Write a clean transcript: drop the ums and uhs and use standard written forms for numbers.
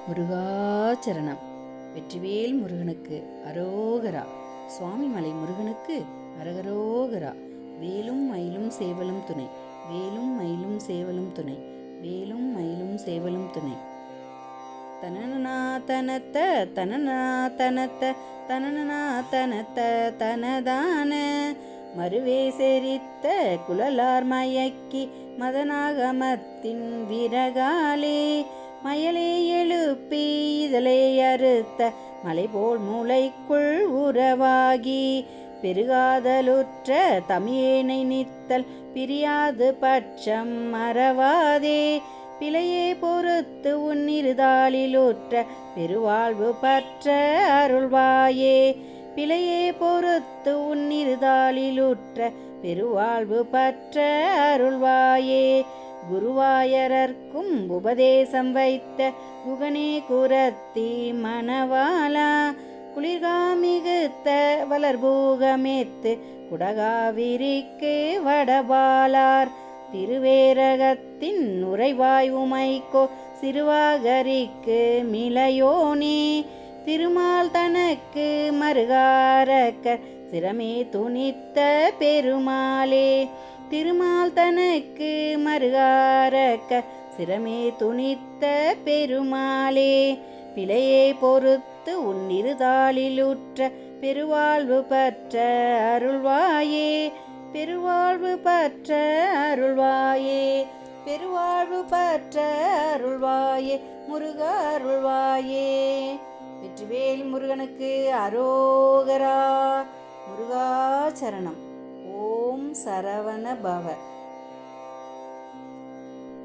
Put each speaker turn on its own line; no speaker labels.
முருகாச்சரணம். வெற்றிவேல் முருகனுக்கு அரோகரா. சுவாமிமலை முருகனுக்கு அரகரோகரா. வேலும் மயிலும் சேவலும் துணை, வேலும் மயிலும் சேவலும் துணை, வேலும் மயிலும் சேவலும் துணை. தனனா தனத்த தனனா தனத்த தனனா தனத்த தனதான மறுவே செரித்த குழலார் மயக்கி மதனாகமத்தின் விரகாலே மயலே எழுப்பி இதழை அறுத்த மலைபோல் மூளைக்குள் உறவாகி பெருகாதலுற்ற தமியேனை நித்தல் பிரியாது பட்சம் மறவாதே பிழையே பொறுத்து உன்னிருதாளிலுற்ற பெருவாழ்வு பற்ற அருள்வாயே பிழையே பொறுத்து உன்னிருதாளிலுற்ற பெருவாழ்வு பற்ற அருள்வாயே குருவாயரர்க்கும் உபதேசம் வைத்த குகனே குரத்தி மணவாளா குளிர்காமிகுத்த வளர்பூகமேத்து குடகாவிரிக்கு வடபாலார் திருவேரகத்தின் உறைவாய் உமைக்கோ சிறுவாகரிக்கு மிளையோனே திருமால் தனக்கு மறுகாரக்க சிரமே துணித்த பெருமாளே திருமால் தனக்கு மறுகாரக்க சிரமே துணித்த பெருமாளே பிழையை பொறுத்து உன்னிருதாளிலுற்ற பெருவாழ்வு பற்ற அருள்வாயே பெருவாழ்வு பற்ற அருள்வாயே பெருவாழ்வு பற்ற அருள்வாயே முருக அருள்வாயே. வெற்றிவேல் முருகனுக்கு அரோகரா. முருகாச்சரணம். ஓம் சரவண பவ.